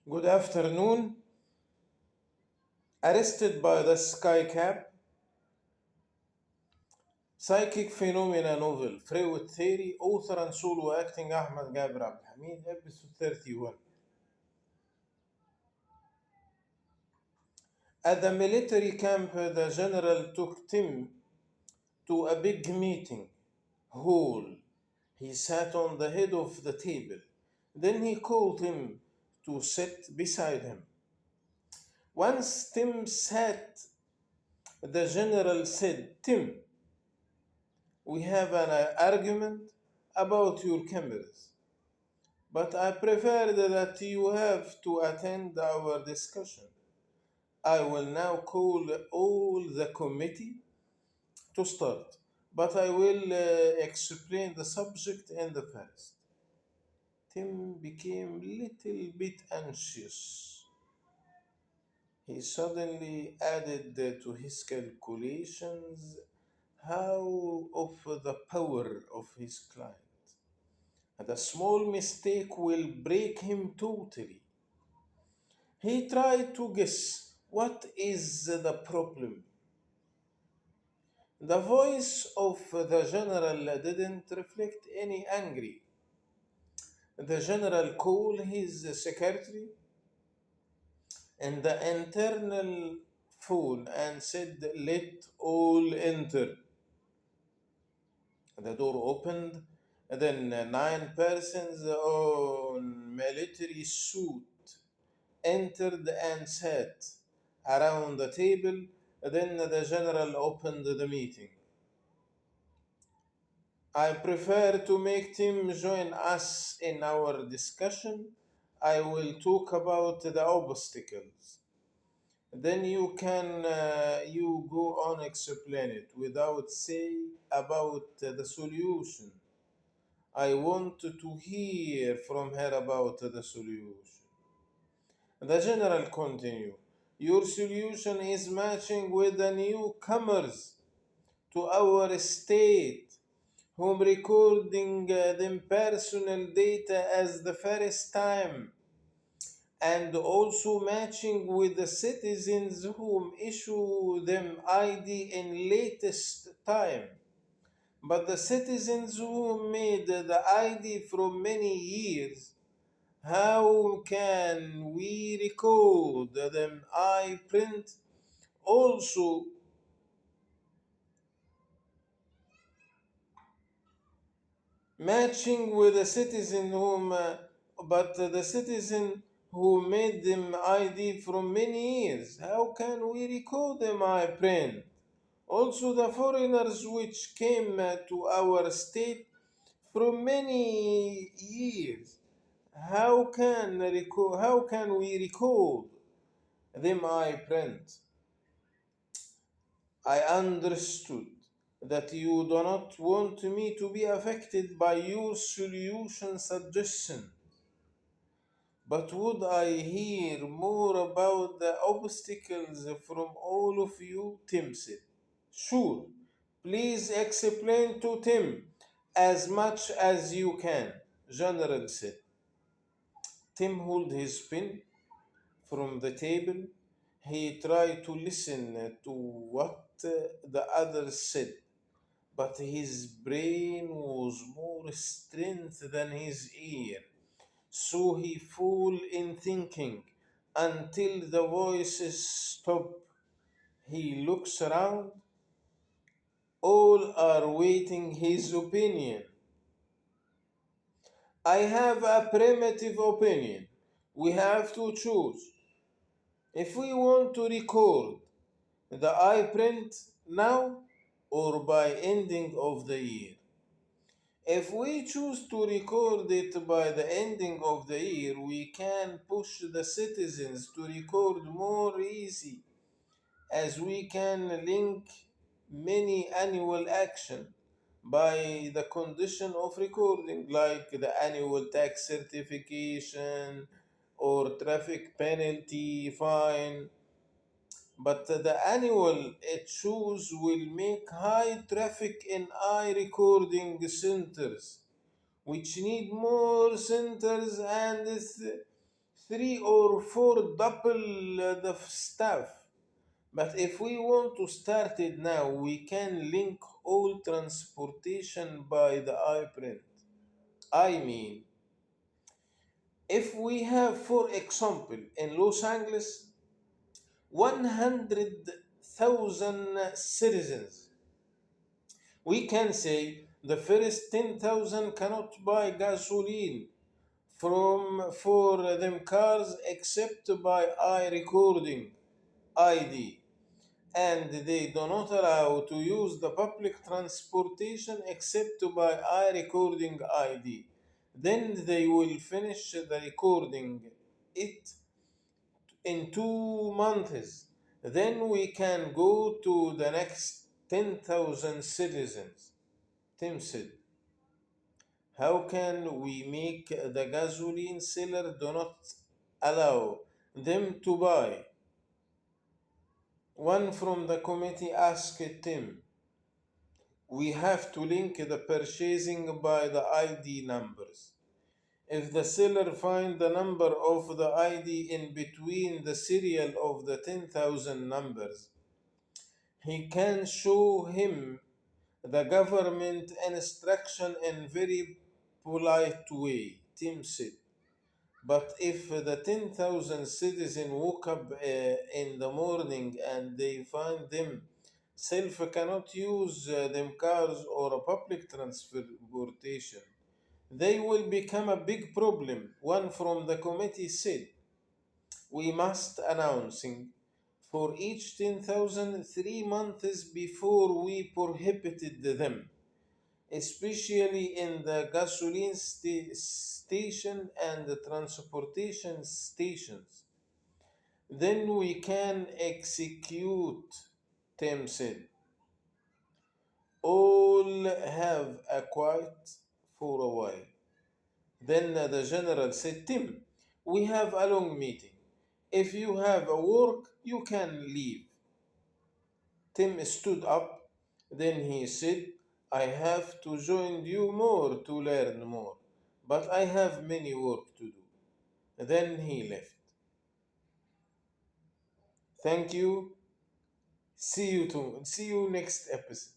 Good afternoon. Arrested by the sky cap, psychic phenomena novel, Freud theory, author and solo acting Ahmed Gaber Abdelhamid, episode 31. At the military camp, the general took Tim to a big meeting hall. He sat on the head of the table. Then he called him to sit beside him. Once Tim sat, the general said, Tim, we have an argument about your cameras, but I prefer that you have to attend our discussion. I will now call all the committee to start, but I will explain the subject in the first. Tim became little bit anxious. He suddenly added to his calculations how of the power of his client. And a small mistake will break him totally. He tried to guess what is the problem. The voice of the general didn't reflect any anger. The general called his secretary and the internal phone and said, Let all enter. The door opened. Then 9 persons on military suit entered and sat around the table. Then the general opened the meeting. I prefer to make Tim join us in our discussion. I will talk about the obstacles. Then you go on explain it without say about the solution. I want to hear from her about the solution. The general continued. Your solution is matching with the newcomers to our state, whom recording them personal data as the first time, and also matching with the citizens whom issue them ID in latest time. But the citizens who made the ID from many years, how can we record them? I print also matching with the citizen whom, but the citizen who made them ID from many years. How can we record them? I print also the foreigners which came to our state from many years. How can we record them? I print. I understood that you do not want me to be affected by your solution suggestion. But would I hear more about the obstacles from all of you? Tim said. Sure. Please explain to Tim as much as you can, General said. Tim held his pen from the table. He tried to listen to what the others said, but his brain was more strength than his ear. So he fell in thinking until the voices stopped. He looks around. All are waiting his opinion. I have a primitive opinion. We have to choose. If we want to record the I print now or by ending of the year. If we choose to record it by the ending of the year, we can push the citizens to record more easy, as we can link many annual action by the condition of recording, like the annual tax certification or traffic penalty fine. But the annual issues will make high traffic in eye recording centers, which need more centers and three or four double the staff. But if we want to start it now, we can link all transportation by the iPrint. I mean, if we have, for example, in Los Angeles, 100,000 citizens, we can say the first 10,000 cannot buy gasoline from for them cars except by eye recording ID, and they do not allow to use the public transportation except by eye recording ID. Then they will finish the recording it in 2 months. Then we can go to the next 10,000 citizens. Tim said, how can we make the gasoline seller do not allow them to buy? One from the committee asked Tim. We have to link the purchasing by the ID numbers. If the seller finds the number of the ID in between the serial of the 10,000 numbers, he can show him the government instruction in very polite way, Tim said. But if the 10,000 citizens woke up in the morning and they find themselves cannot use them cars or a public transportation, they will become a big problem. One from the committee said, we must announcing for each 10,000 3 months before we prohibited them, especially in the gasoline station and the transportation stations. Then we can execute, Tim said. All have a quiet for a while. Then the general said, Tim, we have a long meeting. If you have a work, you can leave. Tim stood up. Then he said, I have to join you more to learn more, but I have many work to do. Then he left. Thank you. See you next episode.